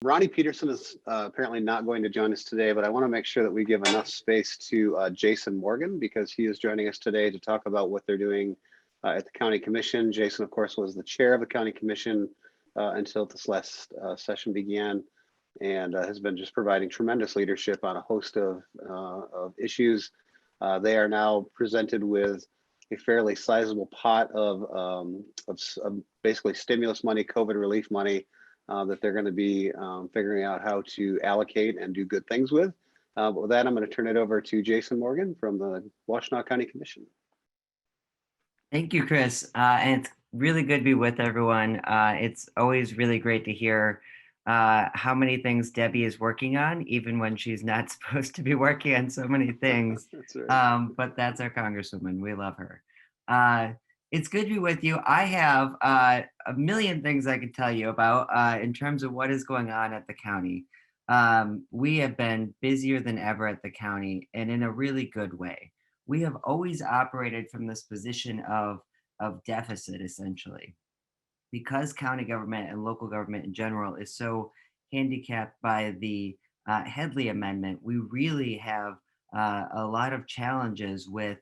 Ronnie Peterson is apparently not going to join us today, but I want to make sure that we give enough space to Jason Morgan, because he is joining us today to talk about what they're doing at the County Commission. Jason, of course, was the chair of the County Commission until this last session began, and has been just providing tremendous leadership on a host of issues. They are now presented with a fairly sizable pot of basically stimulus money, COVID relief money, that they're going to be figuring out how to allocate and do good things with. But with that, I'm going to turn it over to Jason Morgan from the Washtenaw County Commission. Thank you, Chris. And it's really good to be with everyone. It's always really great to hear how many things Debbie is working on, even when she's not supposed to be working on so many things. That's right. But that's our Congresswoman. We love her. It's good to be with you. I have a million things I could tell you about in terms of what is going on at the county. We have been busier than ever at the county, and in a really good way. We have always operated from this position of deficit, essentially, because county government and local government in general is so handicapped by the Headley Amendment. We really have a lot of challenges with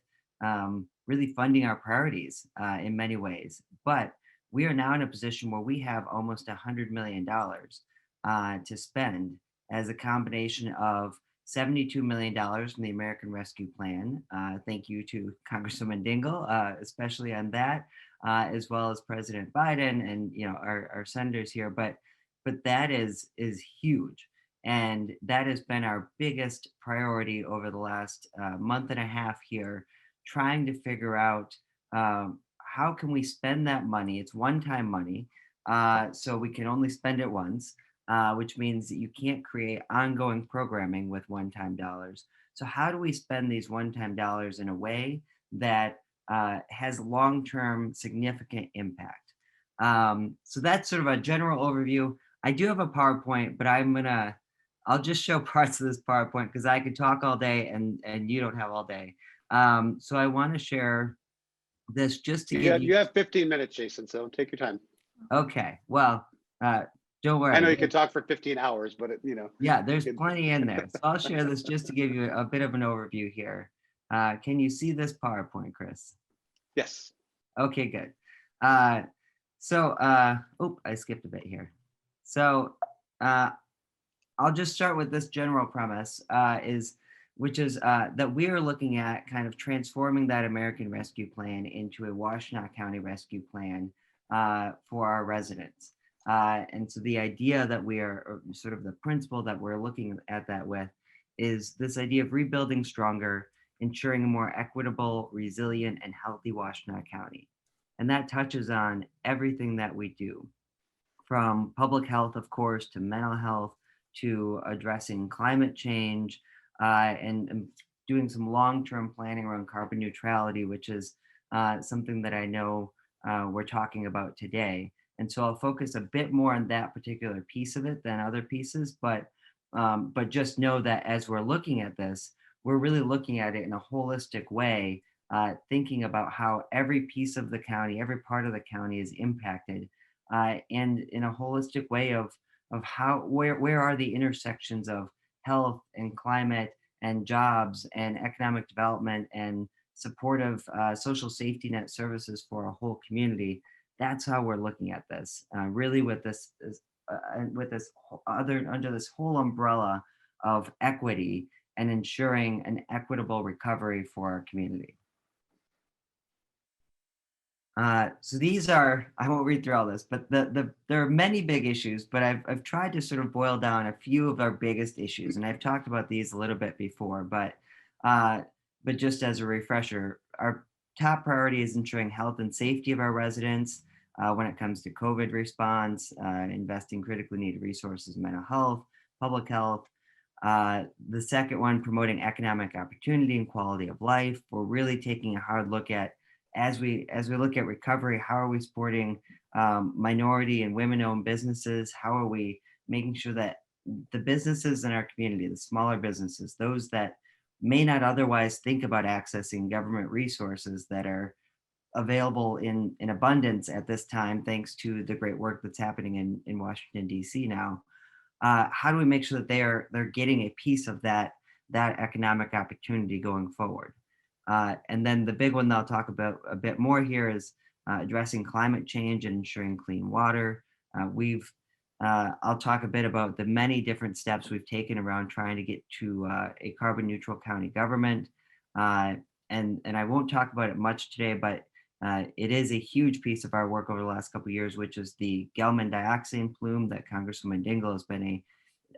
really funding our priorities in many ways. But we are now in a position where we have almost $100 million to spend as a combination of $72 million from the American Rescue Plan. Thank you to Congresswoman Dingell, especially on that, as well as President Biden and our senators here. But that is huge, and that has been our biggest priority over the last month and a half here, trying to figure out how can we spend that money. It's one-time money, so we can only spend it once. Which means that you can't create ongoing programming with one-time dollars. So how do we spend these one-time dollars in a way that has long-term significant impact? So that's sort of a general overview. I do have a PowerPoint, but I'll just show parts of this PowerPoint because I could talk all day and you don't have all day. So I want to share this just to give you. You have 15 minutes, Jason, so take your time. Okay, well, don't worry. I know you could talk for 15 hours, but Yeah, there's plenty in there. So I'll share this just to give you a bit of an overview here. Can you see this PowerPoint, Chris? Yes. Okay, good. I skipped a bit here. So I'll just start with this general premise, which is that we are looking at kind of transforming that American Rescue Plan into a Washtenaw County Rescue Plan for our residents. And so the idea that we are, or sort of the principle that we're looking at that with, is this idea of rebuilding stronger, ensuring a more equitable, resilient, and healthy Washtenaw County. And that touches on everything that we do, from public health, of course, to mental health, to addressing climate change, and doing some long-term planning around carbon neutrality, which is something that I know we're talking about today. And so I'll focus a bit more on that particular piece of it than other pieces, but just know that as we're looking at this, we're really looking at it in a holistic way, thinking about how every piece of the county, every part of the county is impacted, and in a holistic way of where are the intersections of health and climate and jobs and economic development and supportive social safety net services for a whole community. That's how we're looking at this, really under this whole umbrella of equity and ensuring an equitable recovery for our community. So these are, I won't read through all this, but there are many big issues, but I've tried to sort of boil down a few of our biggest issues, and I've talked about these a little bit before, but just as a refresher, our top priority is ensuring health and safety of our residents when it comes to COVID response, investing critically needed resources, mental health, public health. The second one, promoting economic opportunity and quality of life. We're really taking a hard look at, as we look at recovery, how are we supporting minority and women-owned businesses? How are we making sure that the businesses in our community, the smaller businesses, those that may not otherwise think about accessing government resources that are available in abundance at this time, thanks to the great work that's happening in Washington, D.C. now, how do we make sure that they're getting a piece of that economic opportunity going forward? And then the big one that I'll talk about a bit more here is addressing climate change and ensuring clean water. I'll talk a bit about the many different steps we've taken around trying to get to a carbon neutral county government. Uh, and I won't talk about it much today, but it is a huge piece of our work over the last couple of years, which is the Gelman dioxin plume that Congresswoman Dingell has been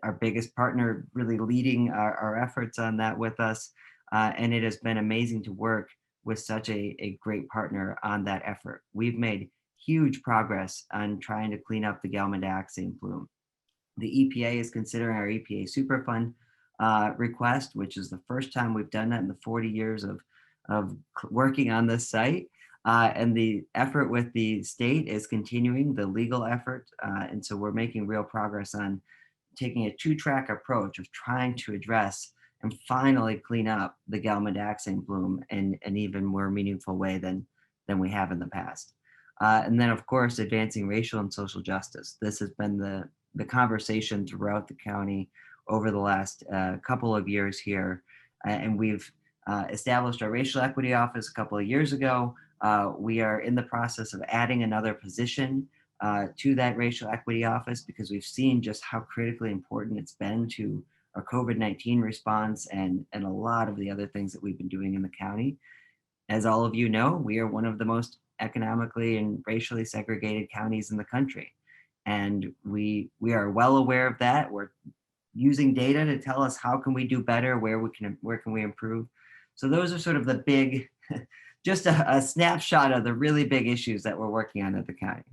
our biggest partner, really leading our efforts on that with us. And it has been amazing to work with such a great partner on that effort. We've made huge progress on trying to clean up the Gelman dioxin plume. The EPA is considering our EPA Superfund request, which is the first time we've done that in the 40 years of working on this site. And the effort with the state is continuing, the legal effort. And so we're making real progress on taking a two-track approach of trying to address and finally clean up the Gelman dioxin plume in an even more meaningful way than we have in the past. And then, of course, advancing racial and social justice. This has been the conversation throughout the county over the last couple of years here. And we've established our racial equity office a couple of years ago. We are in the process of adding another position to that racial equity office because we've seen just how critically important it's been to our COVID-19 response and a lot of the other things that we've been doing in the county. As all of you know, we are one of the most economically and racially segregated counties in the country. And we are well aware of that. We're using data to tell us how can we do better, where can we improve. So those are sort of the big, just a snapshot of the really big issues that we're working on at the county.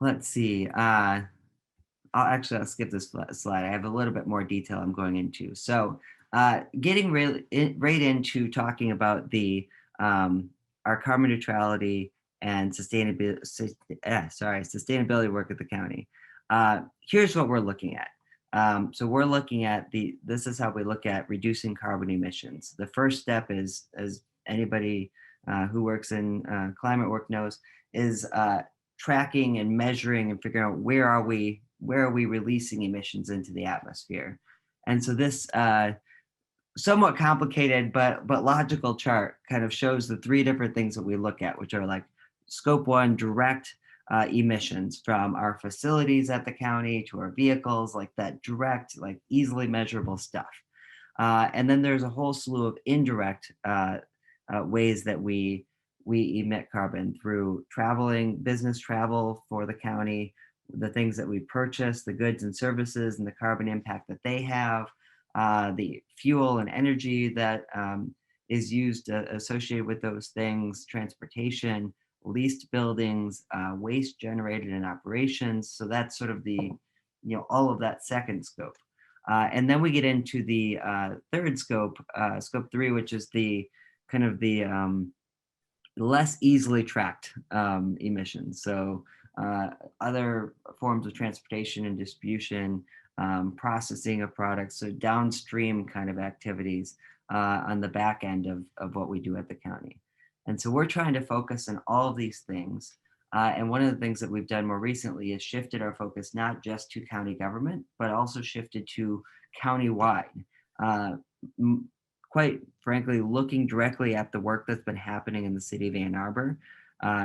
Let's see. I'll skip this slide. I have a little bit more detail I'm going into. So getting right into talking about the our carbon neutrality and sustainability work at the county. Here's what we're looking at. So we're looking at this is how we look at reducing carbon emissions. The first step is, as anybody who works in climate work knows, is tracking and measuring and figuring out where are we releasing emissions into the atmosphere. And so this somewhat complicated but logical chart kind of shows the three different things that we look at, which are like scope 1, direct emissions from our facilities at the county to our vehicles, like that direct, like easily measurable stuff. And then there's a whole slew of indirect ways that we emit carbon through business travel for the county, the things that we purchase, the goods and services and the carbon impact that they have, the fuel and energy that is used associated with those things, transportation, leased buildings, waste generated in operations. So that's sort of all of that second scope. And then we get into the third scope, scope 3, which is the kind of the less easily tracked emissions. So other forms of transportation and distribution, processing of products, so downstream kind of activities on the back end of what we do at the county. And so we're trying to focus on all of these things. And one of the things that we've done more recently is shifted our focus not just to county government, but also shifted to county-wide. Quite frankly, looking directly at the work that's been happening in the city of Ann Arbor.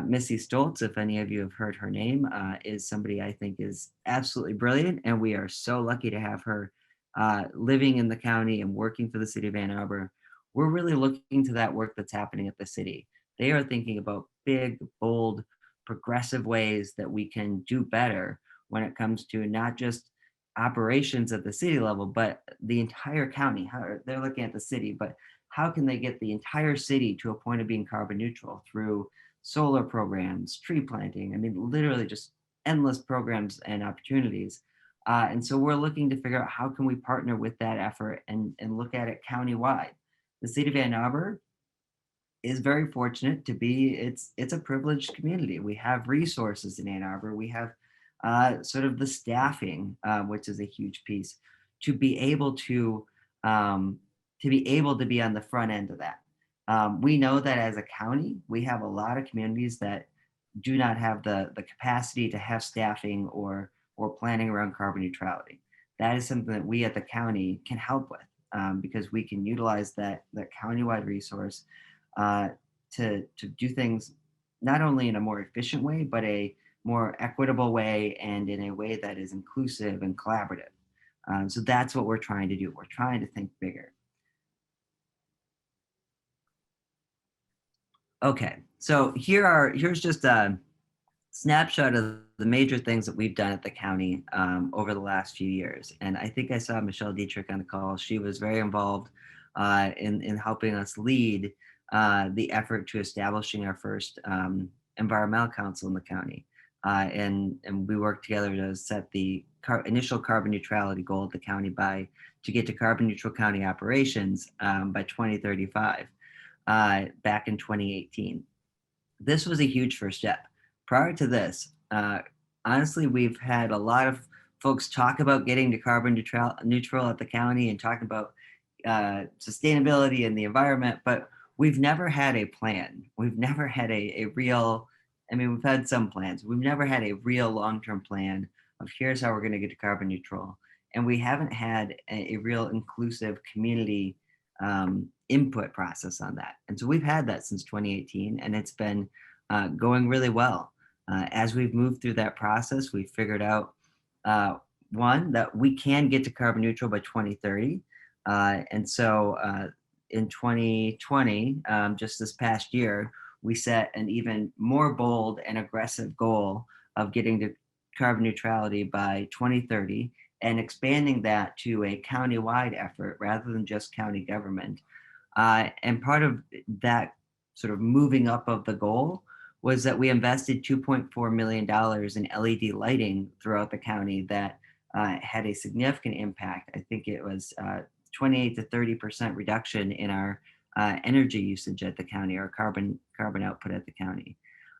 Missy Stoltz, if any of you have heard her name, is somebody I think is absolutely brilliant. And we are so lucky to have her living in the county and working for the city of Ann Arbor. We're really looking to that work that's happening at the city. They are thinking about big, bold, progressive ways that we can do better when it comes to not just operations at the city level, but the entire county. How they're looking at the city, but how can they get the entire city to a point of being carbon neutral through solar programs, tree planting? I mean, literally just endless programs and opportunities. And so we're looking to figure out how can we partner with that effort and look at it countywide. The city of Ann Arbor is very fortunate to be, it's a privileged community. We have resources in Ann Arbor. We have sort of the staffing, which is a huge piece, to be able to be on the front end of that. We know that as a county, we have a lot of communities that do not have the capacity to have staffing or planning around carbon neutrality. That is something that we at the county can help with, because we can utilize that countywide resource uh, to do things not only in a more efficient way, but a more equitable way and in a way that is inclusive and collaborative. So that's what we're trying to do. We're trying to think bigger. Okay, so here's just a snapshot of the major things that we've done at the county over the last few years. And I think I saw Michelle Dietrich on the call. She was very involved in helping us lead the effort to establishing our first environmental council in the county. And we worked together to set the initial carbon neutrality goal of the county to get to carbon neutral county operations by 2035 back in 2018. This was a huge first step. Prior to this, honestly, we've had a lot of folks talk about getting to carbon neutral at the county and talking about sustainability and the environment, but we've never had a plan. We've never had a real, I mean, we've had some plans. We've never had a real long-term plan of here's how we're going to get to carbon neutral. And we haven't had a real inclusive community input process on that. And so we've had that since 2018, and it's been going really well. As we've moved through that process, we've figured out one, that we can get to carbon neutral by 2030. And so in 2020, just this past year, we set an even more bold and aggressive goal of getting to carbon neutrality by 2030 and expanding that to a county-wide effort rather than just county government. And part of that sort of moving up of the goal was that we invested $2.4 million in LED lighting throughout the county that had a significant impact. I think it was 28 to 30% reduction in our energy usage at the county, or carbon output at the county.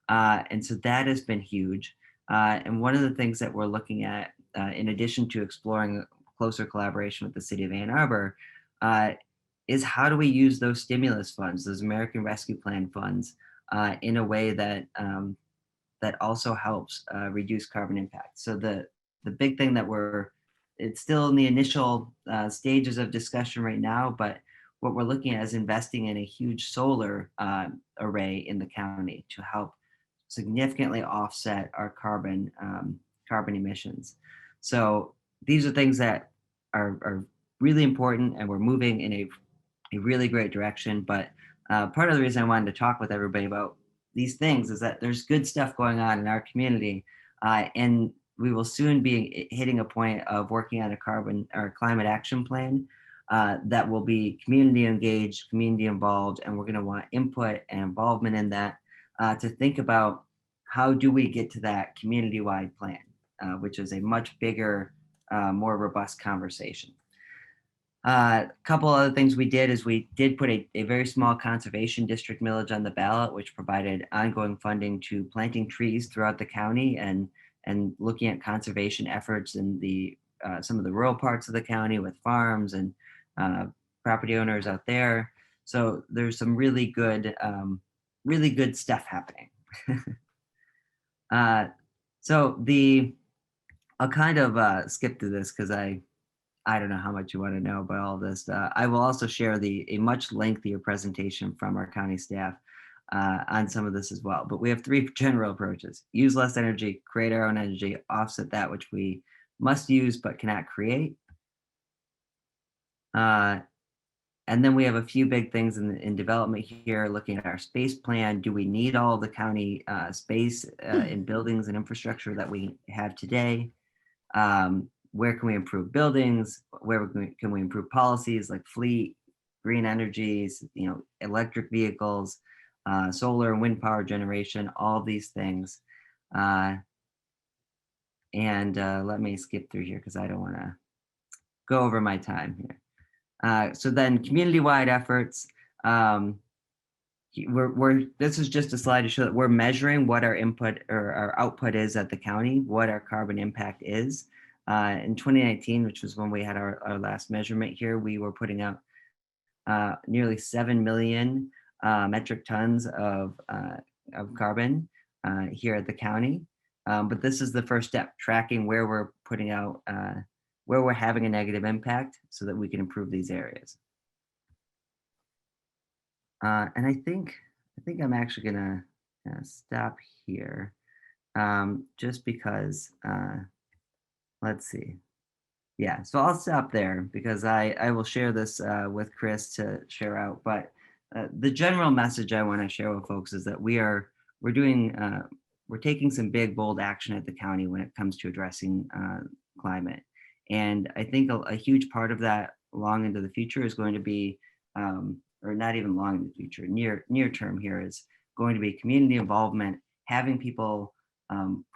And so that has been huge. And one of the things that we're looking at, in addition to exploring closer collaboration with the city of Ann Arbor, is how do we use those stimulus funds, those American Rescue Plan funds, in a way that that also helps reduce carbon impact. So the big thing that it's still in the initial stages of discussion right now, but what we're looking at is investing in a huge solar array in the county to help significantly offset our carbon emissions. So these are things that are really important, and we're moving in a really great direction. But part of the reason I wanted to talk with everybody about these things is that there's good stuff going on in our community, and we will soon be hitting a point of working on a carbon or climate action plan that will be community engaged, community involved, and we're going to want input and involvement in that to think about how do we get to that community-wide plan, which is a much bigger, more robust conversation. A couple other things we did is we did put a very small conservation district millage on the ballot, which provided ongoing funding to planting trees throughout the county and looking at conservation efforts in some of the rural parts of the county with farms and property owners out there. So there's some really good stuff happening. So I'll kind of skip through this because I don't know how much you want to know about all this. I will also share a much lengthier presentation from our county staff on some of this as well. But we have three general approaches: use less energy, create our own energy, offset that which we must use but cannot create. And then we have a few big things in development here, looking at our space plan. Do we need all the county space in buildings and infrastructure that we have today? Where can we improve buildings? Where can we improve policies like fleet, green energies, electric vehicles, solar and wind power generation, all these things. And let me skip through here because I don't want to go over my time here. So then community-wide efforts. This is just a slide to show that we're measuring what our input or our output is at the county, what our carbon impact is. In 2019, which was when we had our last measurement here, we were putting out nearly 7 million metric tons of carbon. here at the county. But this is the first step, tracking where we're putting out, where we're having a negative impact so that we can improve these areas. And I think I'm actually gonna stop here, just because, let's see. Yeah, so I'll stop there because I will share this with Chris to share out. But the general message I want to share with folks is that we're doing we're taking some big bold action at the county when it comes to addressing climate, and I think a huge part of that long into the future is going to be, or not even long in the future, near term here is going to be community involvement, having people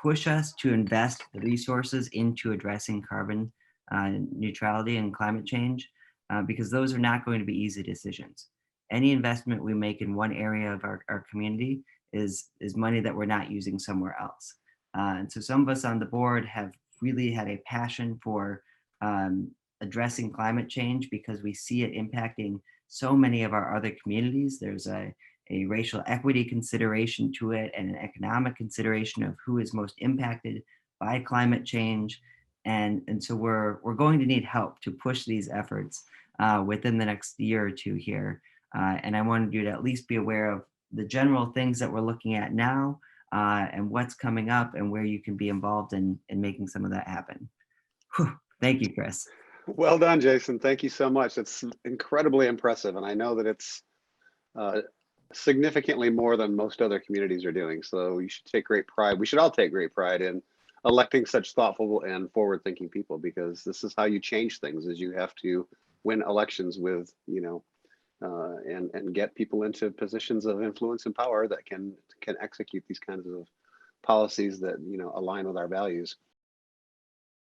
push us to invest the resources into addressing carbon neutrality and climate change, because those are not going to be easy decisions. Any investment we make in one area of our community is money that we're not using somewhere else. And so some of us on the board have really had a passion for addressing climate change because we see it impacting so many of our other communities. There's a racial equity consideration to it and an economic consideration of who is most impacted by climate change. And so we're going to need help to push these efforts within the next year or two here. And I wanted you to at least be aware of the general things that we're looking at now, and what's coming up and where you can be involved in making some of that happen. Whew. Thank you, Chris. Well done, Jason. Thank you so much. It's incredibly impressive. And I know that it's significantly more than most other communities are doing. So you should take great pride. We should all take great pride in electing such thoughtful and forward-thinking people, because this is how you change things, is you have to win elections with, and get people into positions of influence and power that can execute these kinds of policies that, align with our values.